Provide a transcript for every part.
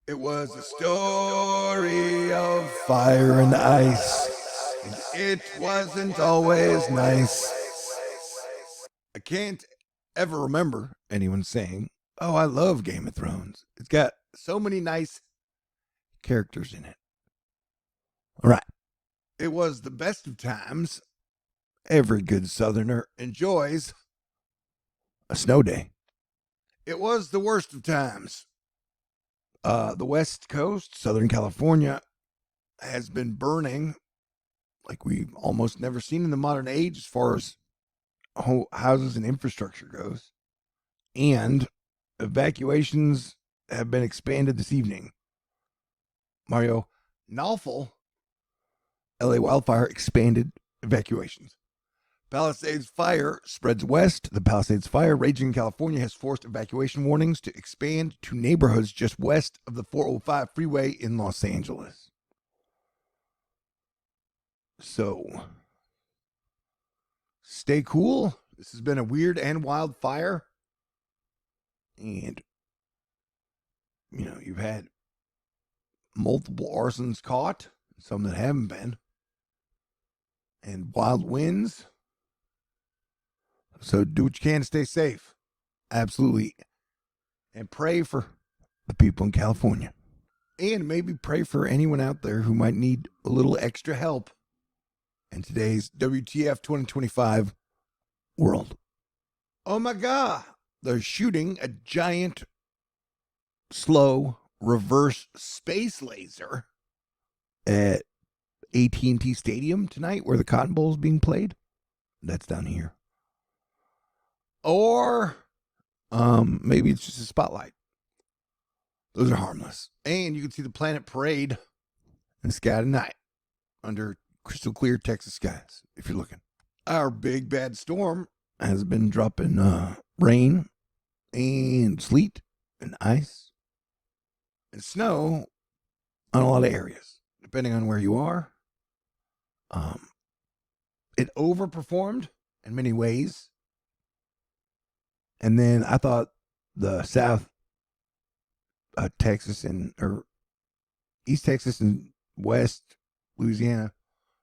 It was a story of fire and ice, and it wasn't always nice. I can't ever remember anyone saying, "Oh, I love Game of Thrones. It's got so many nice characters in it." All right. It was the best of times. Every good Southerner enjoys a snow day. It was the worst of times. The West Coast, Southern California, has been burning like we've almost never seen in the modern age as far as houses and infrastructure goes. And evacuations have been expanded this evening. Mario Nawful, LA wildfire expanded evacuations. Palisades fire spreads west. The Palisades fire raging in California has forced evacuation warnings to expand to neighborhoods just west of the 405 freeway in Los Angeles. So, stay cool. This has been a weird and wild fire. And, you've had multiple arsons caught, some that haven't been, and wild winds. So do what you can to stay safe. Absolutely. And pray for the people in California. And maybe pray for anyone out there who might need a little extra help in today's WTF 2025 world. Oh my God. They're shooting a giant, slow, reverse space laser at AT&T Stadium tonight where the Cotton Bowl is being played. That's down here. Or maybe it's just a spotlight. Those are harmless. And you can see the planet parade in the sky tonight under crystal clear Texas skies, if you're looking. Our big bad storm has been dropping rain and sleet and ice and snow on a lot of areas, depending on where you are. It overperformed in many ways. And then I thought the South Texas or East Texas and West Louisiana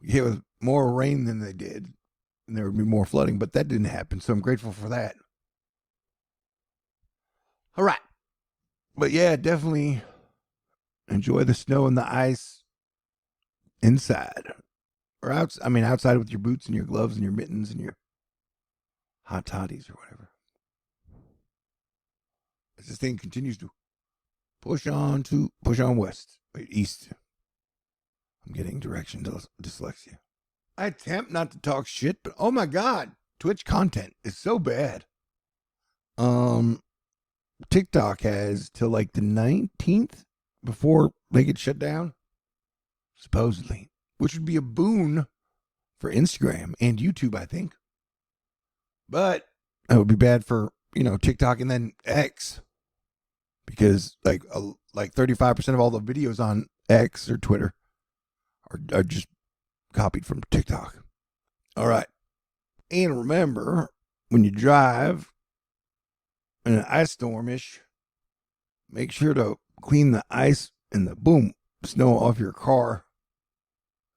hit with more rain than they did, and there would be more flooding, but that didn't happen. So I'm grateful for that. All right. But yeah, definitely enjoy the snow and the ice inside or outside with your boots and your gloves and your mittens and your hot toddies or whatever. As this thing continues to push on east. I'm getting direction dyslexia. I attempt not to talk shit, but oh my God, Twitch content is so bad. TikTok has till like the 19th before they get shut down, supposedly, which would be a boon for Instagram and YouTube, I think. But that would be bad for, TikTok and then X, because like 35% of all the videos on X or Twitter are just copied from TikTok. All right. And remember, when you drive in an ice stormish, make sure to clean the ice and the snow off your car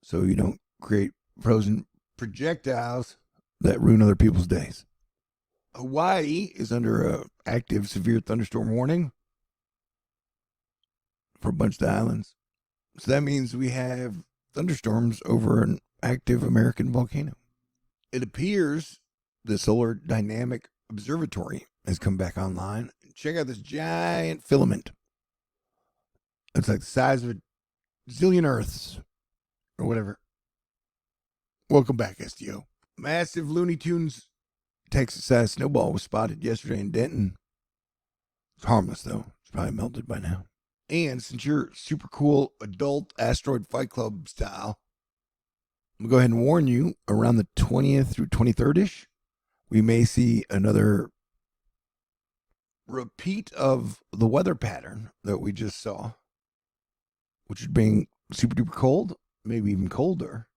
so you don't create frozen projectiles that ruin other people's days. Hawaii is under an active severe thunderstorm warning for a bunch of the islands. So that means we have thunderstorms over an active American volcano. It appears the Solar Dynamic Observatory has come back online. Check out this giant filament. It's like the size of a zillion Earths or whatever. Welcome back, STO. Massive Looney Tunes Texas-sized snowball was spotted yesterday in Denton. It's harmless, though. It's probably melted by now. And since you're super cool adult Asteroid Fight Club style, I'm going to go ahead and warn you, around the 20th through 23rd-ish, we may see another repeat of the weather pattern that we just saw, which is being super duper cold, maybe even colder,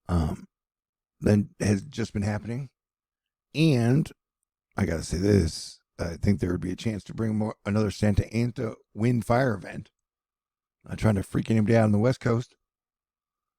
than has just been happening. And I got to say this, I think there would be a chance to bring another Santa Ana Wildfire event. Not trying to freak anybody out on the West Coast.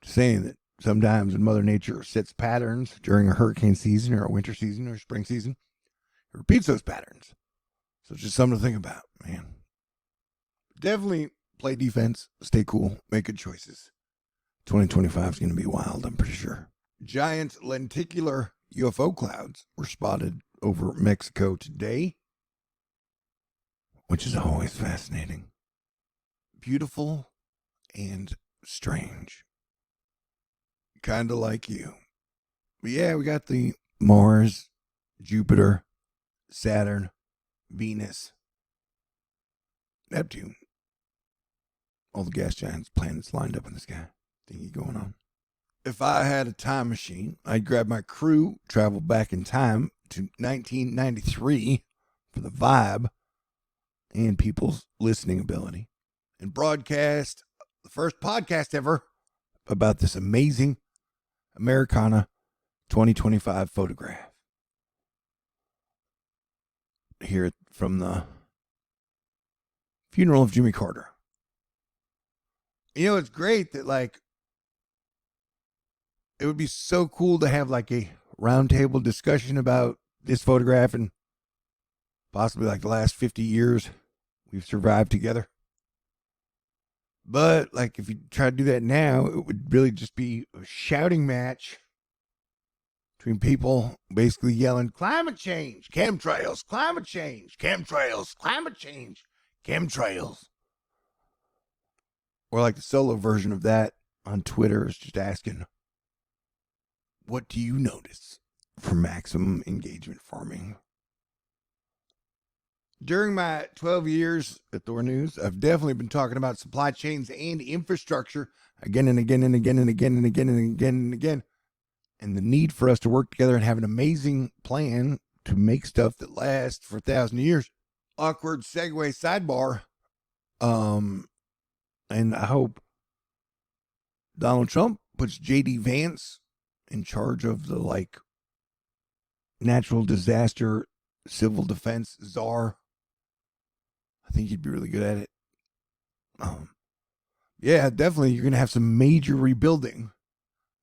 Just saying that sometimes when Mother Nature sets patterns during a hurricane season or a winter season or spring season, it repeats those patterns. So it's just something to think about, man. Definitely play defense, stay cool, make good choices. 2025 is going to be wild, I'm pretty sure. Giant lenticular UFO clouds were spotted over Mexico today, which is always fascinating. Beautiful and strange. Kind of like you. But yeah, we got the Mars, Jupiter, Saturn, Venus, Neptune. All the gas giants planets lined up in the sky. Thingy going on. If I had a time machine, I'd grab my crew, travel back in time to 1993 for the vibe and people's listening ability, and broadcast the first podcast ever about this amazing Americana 2025 photograph. Hear it from the funeral of Jimmy Carter. You know, it's great that, like, it would be so cool to have, like, a roundtable discussion about this photograph and possibly, like, the last 50 years we've survived together. But, like, if you try to do that now, it would really just be a shouting match between people basically yelling, climate change, chemtrails, climate change, chemtrails, climate change, chemtrails. Or like the solo version of that on Twitter is just asking, what do you notice for maximum engagement farming? During my 12 years at Thor News, I've definitely been talking about supply chains and infrastructure again and again and again and again and again and again and again. And the need for us to work together and have an amazing plan to make stuff that lasts for 1,000 years. Awkward segue sidebar. And I hope Donald Trump puts J.D. Vance in charge of the, like, natural disaster civil defense czar. I think he'd be really good at it. Yeah, definitely. You're going to have some major rebuilding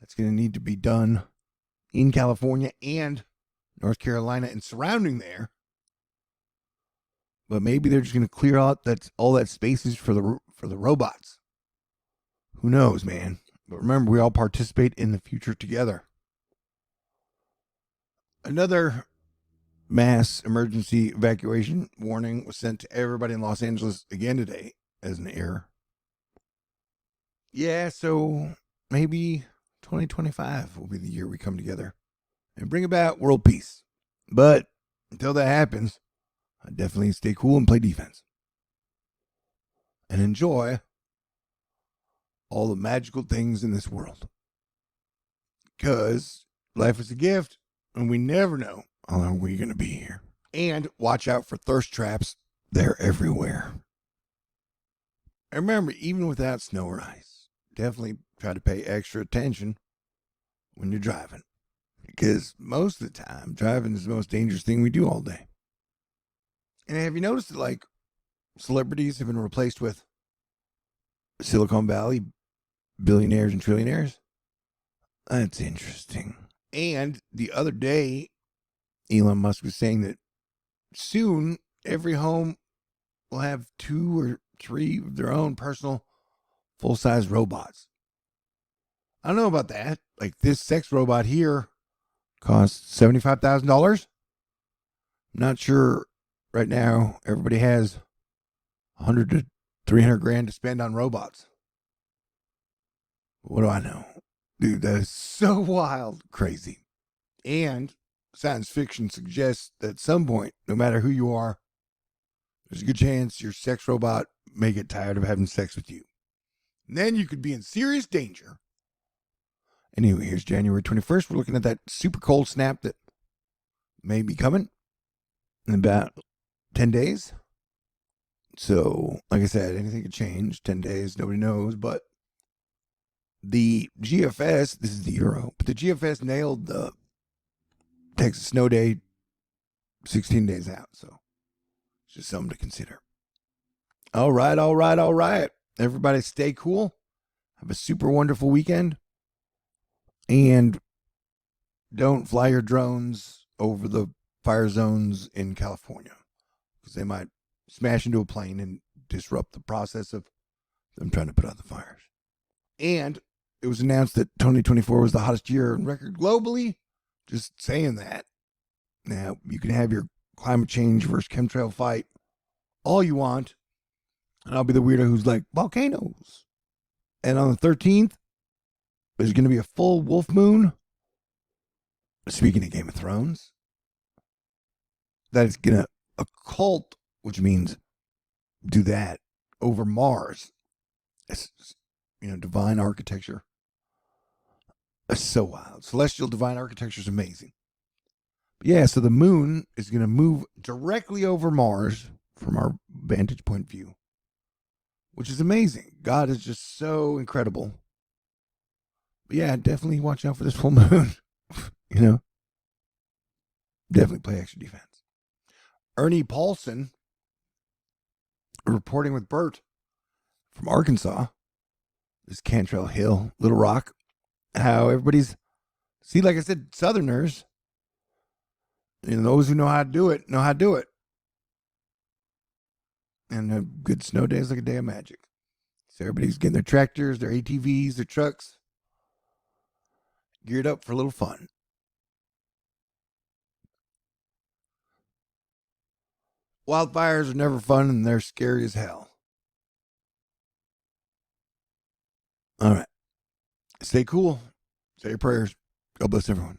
that's going to need to be done in California and North Carolina and surrounding there. But maybe they're just going to clear out all that spaces for the robots. Who knows, man? But remember, we all participate in the future together. Another mass emergency evacuation warning was sent to everybody in Los Angeles again today as an error. Yeah, so maybe 2025 will be the year we come together and bring about world peace. But until that happens, I definitely stay cool and play defense. And enjoy all the magical things in this world. Because life is a gift, and we never know how long we're going to be here. And watch out for thirst traps. They're everywhere. And remember, even without snow or ice, definitely try to pay extra attention when you're driving. Because most of the time, driving is the most dangerous thing we do all day. And have you noticed that, like, celebrities have been replaced with Silicon Valley billionaires and trillionaires? That's interesting. And the other day, Elon Musk was saying that soon every home will have 2 or 3 of their own personal full-size robots. I don't know about that. Like, this sex robot here costs $75,000. I'm not sure right now everybody has 100 to 300 grand to spend on robots. What do I know? Dude, that is so wild, crazy. And science fiction suggests that at some point, no matter who you are, there's a good chance your sex robot may get tired of having sex with you. And then you could be in serious danger. Anyway, here's January 21st. We're looking at that super cold snap that may be coming in about 10 days. So, like I said, anything could change. 10 days, nobody knows. But the GFS, this is the Euro, but the GFS nailed the Texas snow day 16 days out. So Just something to consider. All right, all right, all right. Everybody stay cool. Have a super wonderful weekend. And don't fly your drones over the fire zones in California because they might smash into a plane and disrupt the process of them trying to put out the fires. And it was announced that 2024 was the hottest year on record globally. Just saying that. Now, you can have your climate change versus chemtrail fight all you want. And I'll be the weirdo who's like, volcanoes. And on the 13th, there's going to be a full wolf moon. Speaking of Game of Thrones, that is going to occult, which means do that over Mars. It's, divine architecture. It's so wild. Celestial divine architecture is amazing. But yeah, so the moon is going to move directly over Mars from our vantage point view, which is amazing. God is just so incredible. But yeah, definitely watch out for this full moon. Definitely play extra defense. Ernie Paulson reporting with Bert from Arkansas. This Cantrell Hill, Little Rock. How everybody's, like I said, Southerners, and those who know how to do it, know how to do it. And a good snow day is like a day of magic. So everybody's getting their tractors, their ATVs, their trucks, geared up for a little fun. Wildfires are never fun and they're scary as hell. All right. Stay cool. Say your prayers. God bless everyone.